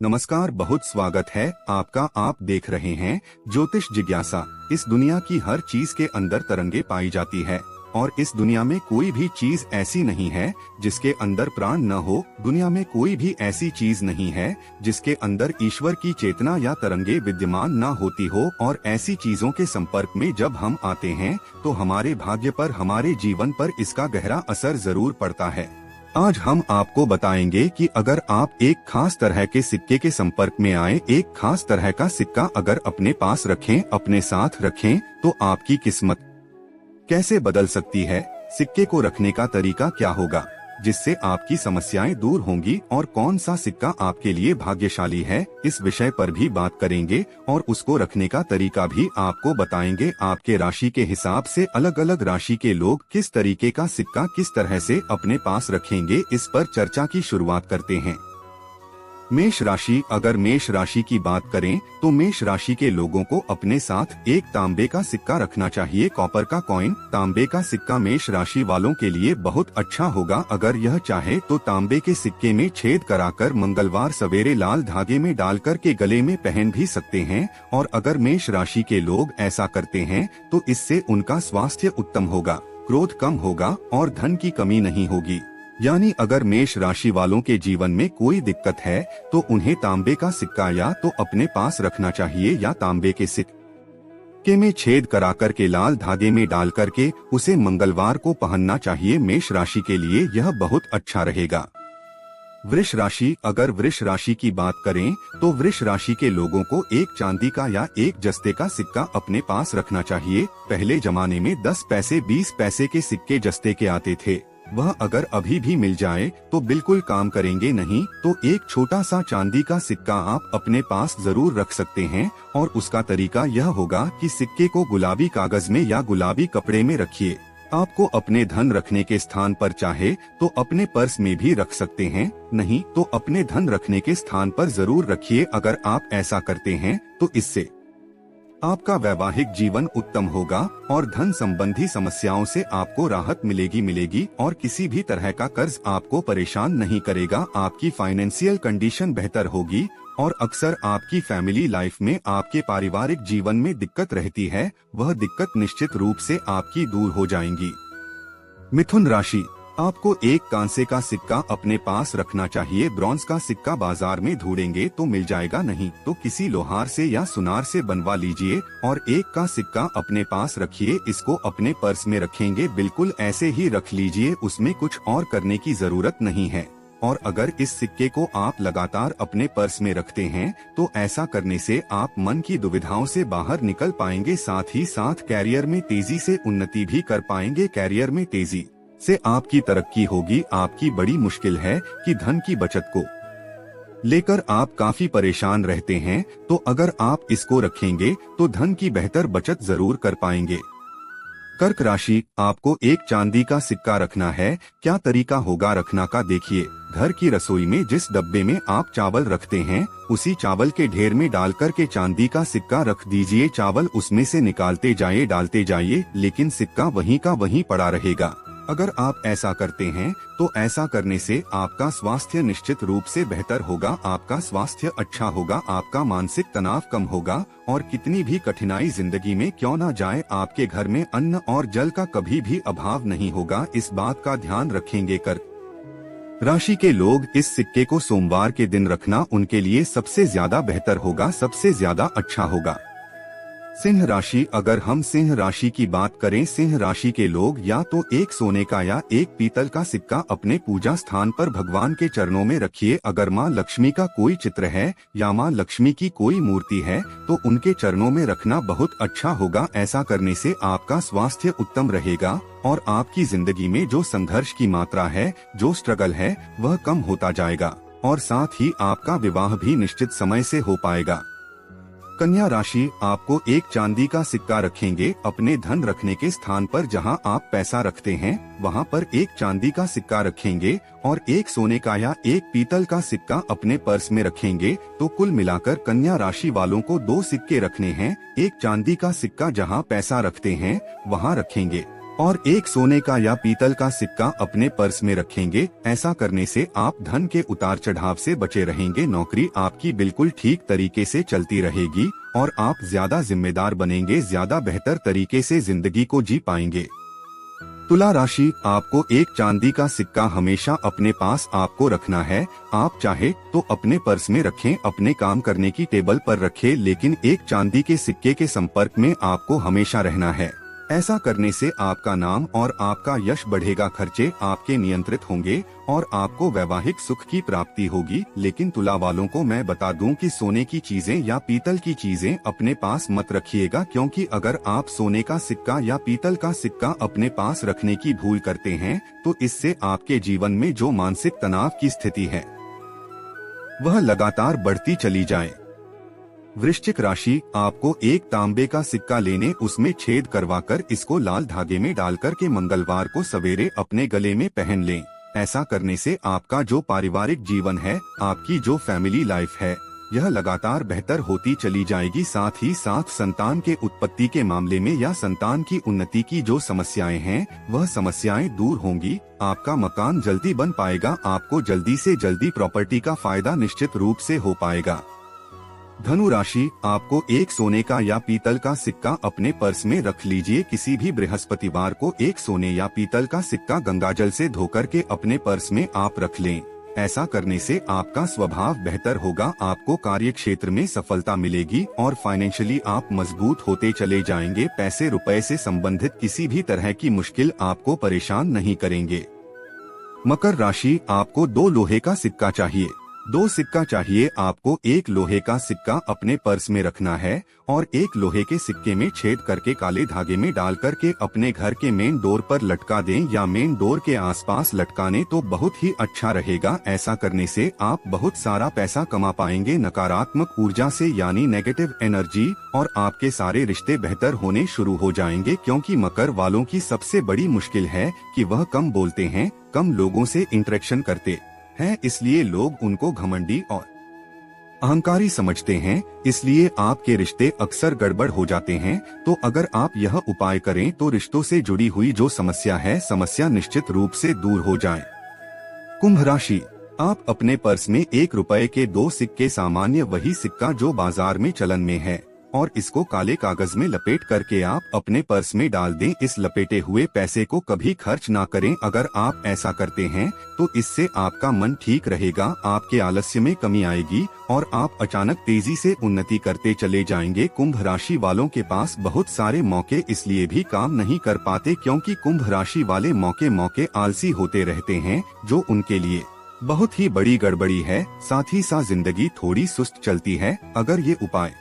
नमस्कार, बहुत स्वागत है आपका। आप देख रहे हैं ज्योतिष जिज्ञासा। इस दुनिया की हर चीज के अंदर तरंगे पाई जाती है और इस दुनिया में कोई भी चीज ऐसी नहीं है जिसके अंदर प्राण न हो। दुनिया में कोई भी ऐसी चीज नहीं है जिसके अंदर ईश्वर की चेतना या तरंगे विद्यमान न होती हो। और ऐसी चीजों के संपर्क में जब हम आते हैं तो हमारे भाग्य पर, हमारे जीवन पर इसका गहरा असर जरूर पड़ता है। आज हम आपको बताएंगे कि अगर आप एक खास तरह के सिक्के के संपर्क में आए, एक खास तरह का सिक्का अगर अपने पास रखें, अपने साथ रखें, तो आपकी किस्मत कैसे बदल सकती है। सिक्के को रखने का तरीका क्या होगा जिससे आपकी समस्याएं दूर होंगी, और कौन सा सिक्का आपके लिए भाग्यशाली है, इस विषय पर भी बात करेंगे और उसको रखने का तरीका भी आपको बताएंगे। आपके राशि के हिसाब से अलग अलग राशि के लोग किस तरीके का सिक्का किस तरह से अपने पास रखेंगे, इस पर चर्चा की शुरुआत करते हैं। मेष राशि। अगर मेष राशि की बात करें तो मेष राशि के लोगों को अपने साथ एक तांबे का सिक्का रखना चाहिए। कॉपर का कॉइन, तांबे का सिक्का मेष राशि वालों के लिए बहुत अच्छा होगा। अगर यह चाहे तो तांबे के सिक्के में छेद कराकर मंगलवार सवेरे लाल धागे में डालकर के गले में पहन भी सकते हैं। और अगर मेष राशि के लोग ऐसा करते हैं तो इससे उनका स्वास्थ्य उत्तम होगा, क्रोध कम होगा और धन की कमी नहीं होगी। यानी अगर मेष राशि वालों के जीवन में कोई दिक्कत है तो उन्हें तांबे का सिक्का या तो अपने पास रखना चाहिए या तांबे के सिक्के में छेद कराकर के लाल धागे में डाल करके उसे मंगलवार को पहनना चाहिए। मेष राशि के लिए यह बहुत अच्छा रहेगा। वृष राशि। अगर वृष राशि की बात करें तो वृष राशि के लोगों को एक चांदी का या एक जस्ते का सिक्का अपने पास रखना चाहिए। पहले जमाने में 10 पैसे 20 पैसे के सिक्के जस्ते के आते थे, वह अगर अभी भी मिल जाए तो बिल्कुल काम करेंगे नहीं। तो एक छोटा सा चांदी का सिक्का आप अपने पास जरूर रख सकते हैं और उसका तरीका यह होगा कि सिक्के को गुलाबी कागज में या गुलाबी कपड़े में रखिए। आपको अपने धन रखने के स्थान पर चाहे तो अपने पर्स में भी रख सकते हैं, नहीं तो अपने धन रखने के स्थान पर जरूर रखिए। अगर आप ऐसा करते हैं तो इससे आपका वैवाहिक जीवन उत्तम होगा और धन संबंधी समस्याओं से आपको राहत मिलेगी और किसी भी तरह का कर्ज आपको परेशान नहीं करेगा। आपकी फाइनेंशियल कंडीशन बेहतर होगी और अक्सर आपकी फैमिली लाइफ में, आपके पारिवारिक जीवन में दिक्कत रहती है, वह दिक्कत निश्चित रूप से आपकी दूर हो जाएंगी। मिथुन राशि। आपको एक कांसे का सिक्का अपने पास रखना चाहिए। ब्रॉन्ज का सिक्का बाजार में ढूंढेंगे तो मिल जाएगा, नहीं तो किसी लोहार से या सुनार से बनवा लीजिए और एक का सिक्का अपने पास रखिए। इसको अपने पर्स में रखेंगे, बिल्कुल ऐसे ही रख लीजिए, उसमें कुछ और करने की जरूरत नहीं है। और अगर इस सिक्के को आप लगातार अपने पर्स में रखते हैं तो ऐसा करने से आप मन की दुविधाओं से बाहर निकल पाएंगे, साथ ही साथ कैरियर में तेजी से उन्नति भी कर पाएंगे। कैरियर में तेजी से आपकी तरक्की होगी। आपकी बड़ी मुश्किल है कि धन की बचत को लेकर आप काफी परेशान रहते हैं, तो अगर आप इसको रखेंगे तो धन की बेहतर बचत जरूर कर पाएंगे। कर्क राशि। आपको एक चांदी का सिक्का रखना है। क्या तरीका होगा रखना का, देखिए। घर की रसोई में जिस डब्बे में आप चावल रखते हैं उसी चावल के ढेर में डालकर के चांदी का सिक्का रख दीजिए। चावल उसमें से निकालते जाइए, डालते जाइए, लेकिन सिक्का वहीं का वहीं पड़ा रहेगा। अगर आप ऐसा करते हैं तो ऐसा करने से आपका स्वास्थ्य निश्चित रूप से बेहतर होगा, आपका स्वास्थ्य अच्छा होगा, आपका मानसिक तनाव कम होगा और कितनी भी कठिनाई जिंदगी में क्यों ना जाए, आपके घर में अन्न और जल का कभी भी अभाव नहीं होगा। इस बात का ध्यान रखेंगे। कर्क राशि के लोग इस सिक्के को सोमवार के दिन रखना उनके लिए सबसे ज्यादा बेहतर होगा, सबसे ज्यादा अच्छा होगा। सिंह राशि। अगर हम सिंह राशि की बात करें, सिंह राशि के लोग या तो एक सोने का या एक पीतल का सिक्का अपने पूजा स्थान पर भगवान के चरणों में रखिए। अगर माँ लक्ष्मी का कोई चित्र है या माँ लक्ष्मी की कोई मूर्ति है तो उनके चरणों में रखना बहुत अच्छा होगा। ऐसा करने से आपका स्वास्थ्य उत्तम रहेगा और आपकी जिंदगी में जो संघर्ष की मात्रा है, जो स्ट्रगल है, वह कम होता जाएगा और साथ ही आपका विवाह भी निश्चित समय से हो पाएगा। कन्या राशि। आपको एक चांदी का सिक्का रखेंगे अपने धन रखने के स्थान पर, जहां आप पैसा रखते हैं वहां पर एक चांदी का सिक्का रखेंगे और एक सोने का या एक पीतल का सिक्का अपने पर्स में रखेंगे। तो कुल मिलाकर कन्या राशि वालों को 2 सिक्के रखने हैं। एक चांदी का सिक्का जहां पैसा रखते हैं वहां रखेंगे और एक सोने का या पीतल का सिक्का अपने पर्स में रखेंगे। ऐसा करने से आप धन के उतार चढ़ाव से बचे रहेंगे। नौकरी आपकी बिल्कुल ठीक तरीके से चलती रहेगी और आप ज्यादा जिम्मेदार बनेंगे, ज्यादा बेहतर तरीके से जिंदगी को जी पाएंगे। तुला राशि, आपको एक चांदी का सिक्का हमेशा अपने पास आपको रखना है। आप चाहे तो अपने पर्स में रखें, अपने काम करने की टेबल पर रखें, लेकिन एक चांदी के सिक्के के संपर्क में आपको हमेशा रहना है। ऐसा करने से आपका नाम और आपका यश बढ़ेगा, खर्चे आपके नियंत्रित होंगे और आपको वैवाहिक सुख की प्राप्ति होगी। लेकिन तुला वालों को मैं बता दूं कि सोने की चीजें या पीतल की चीजें अपने पास मत रखिएगा, क्योंकि अगर आप सोने का सिक्का या पीतल का सिक्का अपने पास रखने की भूल करते हैं तो इससे आपके जीवन में जो मानसिक तनाव की स्थिति है वह लगातार बढ़ती चली जाए। वृश्चिक राशि, आपको एक तांबे का सिक्का लेने उसमें छेद करवाकर इसको लाल धागे में डालकर के मंगलवार को सवेरे अपने गले में पहन लें। ऐसा करने से आपका जो पारिवारिक जीवन है, आपकी जो फैमिली लाइफ है, यह लगातार बेहतर होती चली जाएगी। साथ ही साथ संतान के उत्पत्ति के मामले में या संतान की उन्नति की जो समस्याएं हैं वह समस्याएं दूर होंगी। आपका मकान जल्दी बन पाएगा, आपको जल्दी से जल्दी प्रॉपर्टी का फायदा निश्चित रूप से हो पाएगा। धनु राशि, आपको एक सोने का या पीतल का सिक्का अपने पर्स में रख लीजिए। किसी भी बृहस्पतिवार को एक सोने या पीतल का सिक्का गंगाजल से धोकर के अपने पर्स में आप रख लें। ऐसा करने से आपका स्वभाव बेहतर होगा, आपको कार्य क्षेत्र में सफलता मिलेगी और फाइनेंशियली आप मजबूत होते चले जाएंगे। पैसे रुपए से संबंधित किसी भी तरह की मुश्किल आपको परेशान नहीं करेंगे। मकर राशि, आपको 2 लोहे का सिक्का चाहिए। 2 सिक्का चाहिए आपको। एक लोहे का सिक्का अपने पर्स में रखना है और एक लोहे के सिक्के में छेद करके काले धागे में डाल करके अपने घर के मेन डोर पर लटका दें या मेन डोर के आसपास लटकाने तो बहुत ही अच्छा रहेगा। ऐसा करने से आप बहुत सारा पैसा कमा पाएंगे नकारात्मक ऊर्जा से, यानी नेगेटिव एनर्जी, और आपके सारे रिश्ते बेहतर होने शुरू हो जाएंगे। क्योंकि मकर वालों की सबसे बड़ी मुश्किल है कि वह कम बोलते हैं, कम लोगों से इंटरेक्शन करते हैं, इसलिए लोग उनको घमंडी और अहंकारी समझते हैं, इसलिए आपके रिश्ते अक्सर गड़बड़ हो जाते हैं। तो अगर आप यह उपाय करें तो रिश्तों से जुड़ी हुई जो समस्या है, समस्या निश्चित रूप से दूर हो जाए। कुंभ राशि, आप अपने पर्स में 1 रुपए के 2 सिक्के, सामान्य वही सिक्का जो बाजार में चलन में है, और इसको काले कागज में लपेट करके आप अपने पर्स में डाल दें। इस लपेटे हुए पैसे को कभी खर्च ना करें। अगर आप ऐसा करते हैं तो इससे आपका मन ठीक रहेगा, आपके आलस्य में कमी आएगी और आप अचानक तेजी से उन्नति करते चले जाएंगे। कुंभ राशि वालों के पास बहुत सारे मौके इसलिए भी काम नहीं कर पाते क्योंकि कुंभ राशि वाले मौके आलसी होते रहते हैं, जो उनके लिए बहुत ही बड़ी गड़बड़ी है। साथ ही साथ जिंदगी थोड़ी सुस्त चलती है। अगर ये उपाय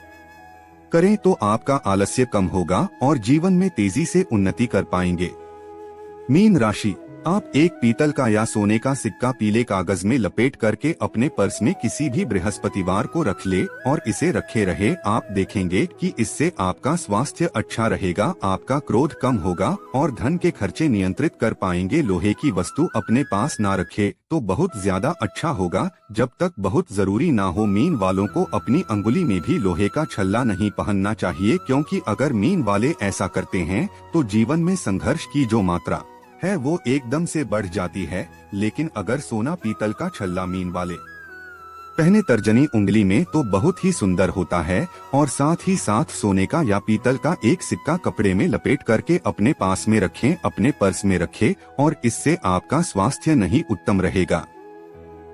करें तो आपका आलस्य कम होगा और जीवन में तेजी से उन्नति कर पाएंगे। मीन राशि, आप एक पीतल का या सोने का सिक्का पीले कागज में लपेट करके अपने पर्स में किसी भी बृहस्पतिवार को रख ले और इसे रखे रहे। आप देखेंगे कि इससे आपका स्वास्थ्य अच्छा रहेगा, आपका क्रोध कम होगा और धन के खर्चे नियंत्रित कर पाएंगे। लोहे की वस्तु अपने पास ना रखे तो बहुत ज्यादा अच्छा होगा, जब तक बहुत जरूरी ना हो। मीन वालों को अपनी अंगुली में भी लोहे का छल्ला नहीं पहनना चाहिए, क्योंकि अगर मीन वाले ऐसा करते हैं तो जीवन में संघर्ष की जो मात्रा है वो एकदम से बढ़ जाती है। लेकिन अगर सोना पीतल का छल्ला मीन वाले पहने तर्जनी उंगली में तो बहुत ही सुंदर होता है। और साथ ही साथ सोने का या पीतल का एक सिक्का कपड़े में लपेट करके अपने पास में रखें, अपने पर्स में रखें और इससे आपका स्वास्थ्य नहीं उत्तम रहेगा।